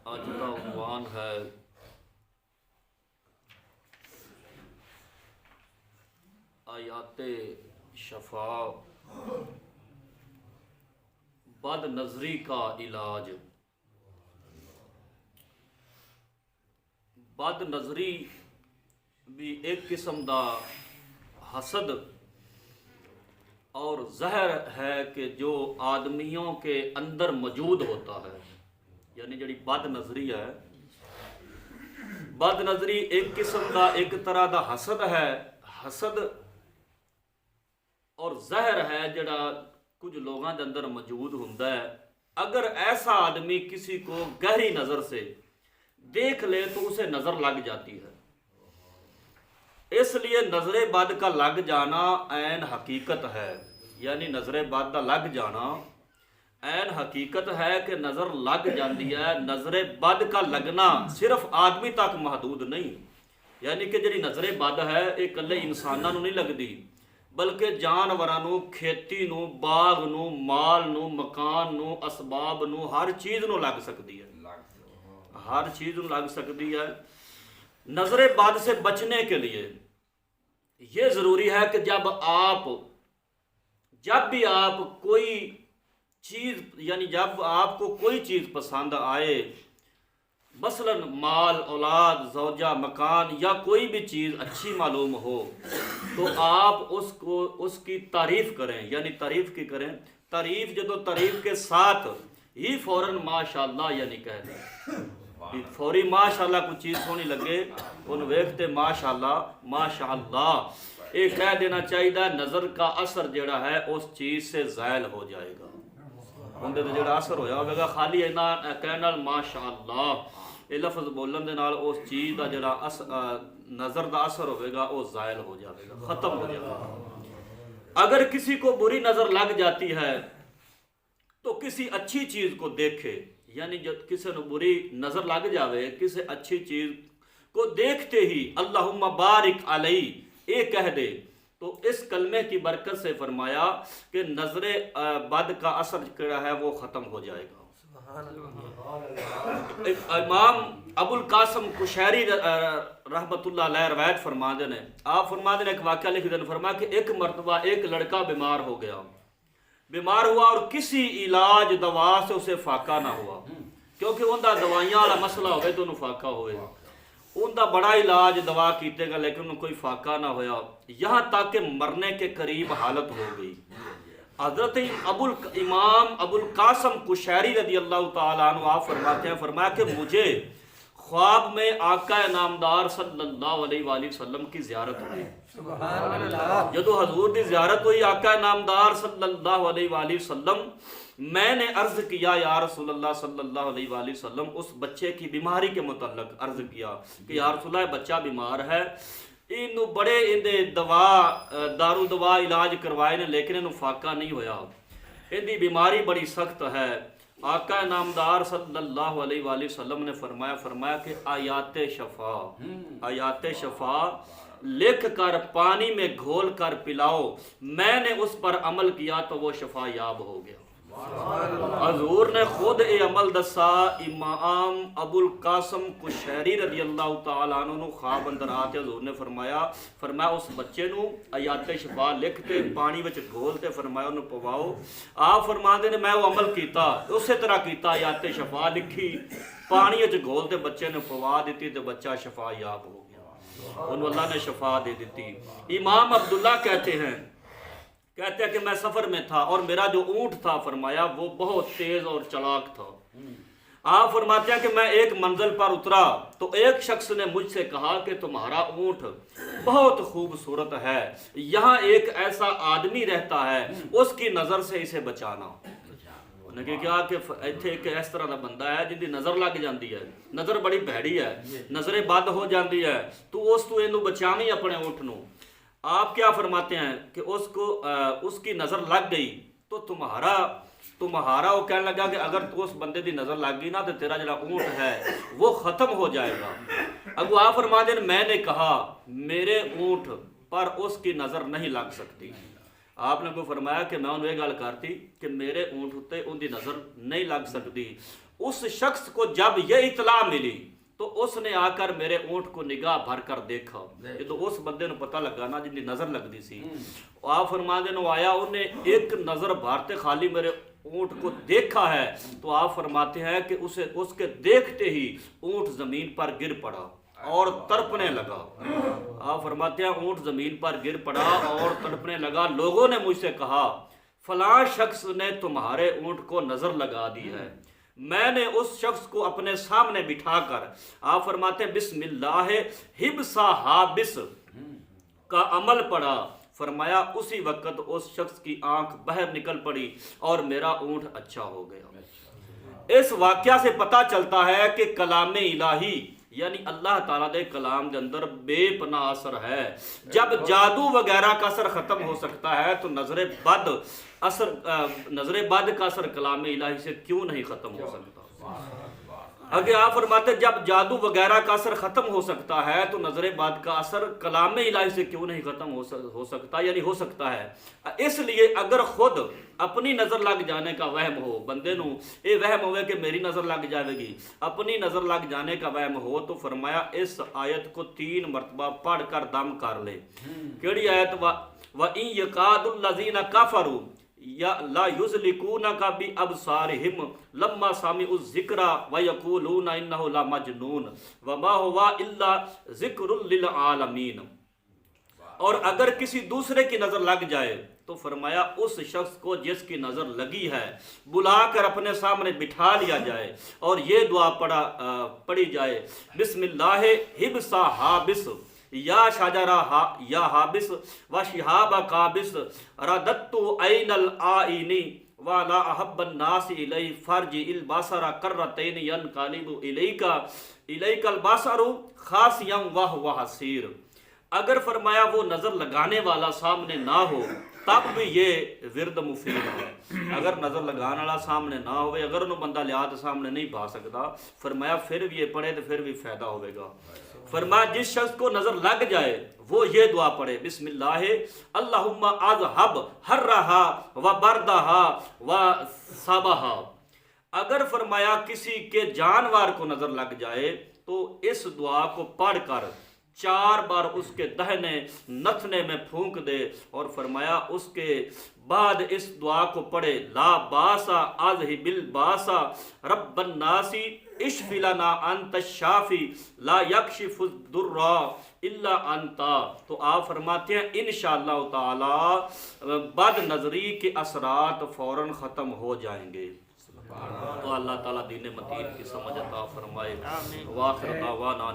ਅੱਜ ਦਾ ਉਨਵਾਨ ਹੈ आयाते शफा बद नजरी का इलाज। बद नजरी भी एक किस्म का हसद और जहर है कि जो आदमियों के अंदर मौजूद होता है। यानी जड़ी बद नजरी है, बद नजरी एक किस्म का एक तरह का हसद है। हसद और जहर है जड़ा कुछ लोगों के अंदर मौजूद होता है। अगर ऐसा आदमी किसी को गहरी नज़र से देख ले तो उसे नज़र लग जाती है। इसलिए नज़र बद का लग जाना ऐन हकीकत है। यानी नज़र बद का लग जाना ऐन हकीकत है कि नज़र लग जाती है। नज़र बद का लगना सिर्फ आदमी तक महदूद नहीं, यानी कि जी नज़र बद है ये कल्ले इंसानों नहीं लगती, बल्कि जानवरां नूं, खेती नूं, बाग नूं, माल नूं, मकान नूं, असबाब नूं, हर चीज़ नूं लग सकती है। हर चीज़ नूं लग सकती है। नज़र बद से बचने के लिए ये ज़रूरी है कि जब भी आप कोई चीज़, यानी जब आपको कोई चीज़ पसंद आए, मसलन माल, औलाद, ज़ौजा, मकान या कोई भी चीज़ अच्छी मालूम हो, तो आप उसकी तारीफ़ करें। यानी तारीफ़ की करें। तारीफ़ जो तारीफ़ के साथ ही फ़ौरन माशाअल्लाह यानी कह दें। फौरी माशाअल्लाह कोई चीज़ सोहनी लगे उन वेखते माशाअल्लाह माशाअल्लाह ये कह देना चाहिए। नज़र का असर जड़ा है उस चीज़ से ज़ायल हो जाएगा। उनके तो जो असर होया होगा खाली इन्ना कहने नाल माशाअल्लाह ये लफ्ज़ बोलन दे नाल उस चीज़ का जड़ा नज़र का असर होगा वो ज़ायल हो जाएगा, ख़त्म हो जाएगा। अगर किसी को बुरी नज़र लग जाती है तो किसी अच्छी चीज़ को देखे, यानी जब किसी को बुरी नज़र लग जावे, किसी अच्छी चीज़ को देखते ही अल्लाहुम्मा बारिक अलई ये कह दे, तो इस कलमे की बरकत से फरमाया कि नज़र बद का असर क्या है वो ख़त्म हो जाएगा। इमाम अबुल कासम कुशैरी रहमतुल्लाह अलैह रवायत फरमाते हैं, आप फरमाते हैं एक वाक़या लिख दें, फरमाया कि एक मरतबा एक लड़का बीमार हो गया, बीमार हुआ और किसी इलाज दवा से उसे फाका ना हुआ, क्योंकि उनका दवाइयां वाला मसला हो तो उन्हें फाका होए। उनका बड़ा इलाज दवा कीतेगा लेकिन उन्हें कोई फाका ना होया, यहाँ तक कि मरने के करीब हालत हो गई। हज़रत इमाम अबुल कासम कुशैरी रज़ी अल्लाह तआला अन्हु आप फरमाते हैं, फरमाया कि मुझे ख्वाब में आका नामदार सल्लल्लाहु अलैहि वसल्लम की ज़ियारत हुई। जदों हजूर की ज़ियारत हुई आका नामदार सल्लल्लाहु अलैहि वसल्लम, मैंने अर्ज़ किया या रसूल अल्लाह सल्लल्लाहु अलैहि वसल्लम, उस बच्चे की बीमारी के मुतल्लक अर्ज़ किया कि या रसूल अल्लाह बच्चा बीमार है, इनू बड़े इंदे दवा दारू दवा इलाज करवाए ने लेकिन इनू फाका नहीं होया, इनकी बीमारी बड़ी सख्त है। आका नामदार सल्लल्लाहु अलैहि वसल्लम ने फरमाया कि आयाते शफा लिख कर पानी में घोल कर पिलाओ, मैंने उस पर अमल किया तो वो शफा याब हो गया। हजूर ने खुद ये अमल दसा। इमाम अबुल कासम कुशैरी रज़ी अल्लाह तआला अन्हु ख्वाब अंदर आते हजूर ने फरमाया उस बच्चे नू आयाते शफा लिख के पानी विच घोल ते फरमाया उन्हें पवाओ। आप फरमाते ने मैं वो अमल किया, उस तरह किया, आयाते शफा लिखी, पानी विच घोल ते बच्चे ने पवा दी तो बच्चा शफा याब हो गया, उन्होंने अल्लाह ने शफा दे दी। इमाम अब्दुल्ला कहते हैं कि मैं सफ़र में था और मेरा जो ऊँट था फरमाया वो बहुत तेज़ और चलाक था। आप फरमाते हैं कि मैं एक मंजिल पर उतरा तो एक शख्स ने मुझसे कहा कि तुम्हारा ऊँट बहुत खूबसूरत है, यहाँ एक ऐसा आदमी रहता है, उसकी नज़र से इसे बचाना। उन्हें क्या कि इत्थे एक इस तरह का बंदा है जिनकी नज़र लग जाती है, नज़र बड़ी भैड़ी है, नज़रें बद हो जाती है, तो उस तू इनू बचावी अपने ऊँट नू। आप क्या फरमाते हैं कि उसकी नज़र लग गई तो तुम्हारा वो कहने लगा कि अगर तो उस बंदे की नज़र लग गई ना तो तेरा जरा ऊँट है वो ख़त्म हो जाएगा। अब आप फरमाते हैं मैंने कहा मेरे ऊँट पर उसकी नज़र नहीं लग सकती। आपने को फरमाया कि मैं उन्हें गल करती कि मेरे ऊँट उत्ते उनकी नज़र नहीं लग सकती। اس شخص کو جب یہ اطلاع ملی تو اس نے آ کر میرے اونٹ کو نگاہ بھر کر دیکھا. یہ تو اس بندے نے پتہ لگا نا جن کی نظر لگتی سی. آپ فرماندے نے آیا انہیں ایک نظر بھارتے خالی میرے اونٹ کو دیکھا ہے تو آپ فرماتے ہیں کہ اس کے دیکھتے ہی اونٹ زمین پر گر پڑا اور تڑپنے لگا. آپ فرماتے ہیں اونٹ زمین پر گر پڑا اور تڑپنے لگا. لوگوں نے مجھ سے کہا فلاں شخص نے تمہارے اونٹ کو نظر لگا دی ہے. میں نے اس شخص کو اپنے سامنے بٹھا کر آپ فرماتے ہیں بسم اللہ حبسا حابس کا عمل پڑھا. فرمایا اسی وقت اس شخص کی آنکھ باہر نکل پڑی اور میرا اونٹ اچھا ہو گیا. اس واقعہ سے پتہ چلتا ہے کہ کلام الہی یعنی اللہ تعالیٰ دے کلام دے اندر بے پناہ اثر ہے. جب جادو وغیرہ کا اثر ختم ہو سکتا ہے تو نظر بد کا اثر کلام الہی سے کیوں نہیں ختم ہو سکتا؟ اگر آپ فرماتے جب جادو وغیرہ کا اثر ختم ہو سکتا ہے تو نظر بد کا اثر کلام الہی سے کیوں نہیں ختم ہو سکتا؟ یعنی ہو سکتا ہے. اس لیے اگر خود اپنی نظر لگ جانے کا وہم ہو, بندے نو یہ وہم ہوئے کہ میری نظر لگ جائے گی, اپنی نظر لگ جانے کا وہم ہو تو فرمایا اس آیت کو 3 مرتبہ پڑھ کر دم کر لے. کیڑی آیت؟ وَإِن يَكَادُ الَّذِينَ كَفَرُوا لا يُزْلِقُونَكَ بِأَبْصَارِهِمْ لَمَّا سَمِعُوا الذِّكْرَ وَيَقُولُونَ إِنَّهُ لَمَجْنُونٌ وَمَا هُوَ إِلَّا ذِكْرٌ لِّلْعَالَمِينَ. اور اگر کسی دوسرے کی نظر لگ جائے تو فرمایا اس شخص کو جس کی نظر لگی ہے بلا کر اپنے سامنے بٹھا لیا جائے اور یہ دعا پڑھی جائے بسم اللہ حبسا حابس یا شجرہ یا حابس و شہاب قابس رددت عین العائنی ولا احب الناس الی فرج البصر کرتین ینقلب الیک البصر خاسیا وهو حسیر. اگر فرمایا وہ نظر لگانے والا سامنے نہ ہو تب بھی یہ ورد مفید ہے. اگر نظر لگانے والا سامنے نہ ہوئے, اگر انہوں بندہ لیا تو سامنے نہیں پا سکتا, فرمایا پھر بھی یہ پڑھے تو پھر بھی فائدہ ہوئے گا. فرمایا جس شخص کو نظر لگ جائے وہ یہ دعا پڑھے بسم اللہ اللہم اذہب حرہا و بردہا و صبہا. اگر فرمایا کسی کے جانور کو نظر لگ جائے تو اس دعا کو پڑھ کر 4 بار اس کے دہنے نتنے میں پھونک دے اور فرمایا اس کے بعد اس دعا کو پڑھے لا باسا اذہب الباسا رب الناس اشف لنا انت الشافی لا یکشف الضر الا انت. تو آپ فرماتے ہیں انشاءاللہ تعالی بد نظری کے اثرات فوراً ختم ہو جائیں گے. تو اللہ تعالیٰ دین متین کی سمجھ عطا فرمائے. واخر دعوانا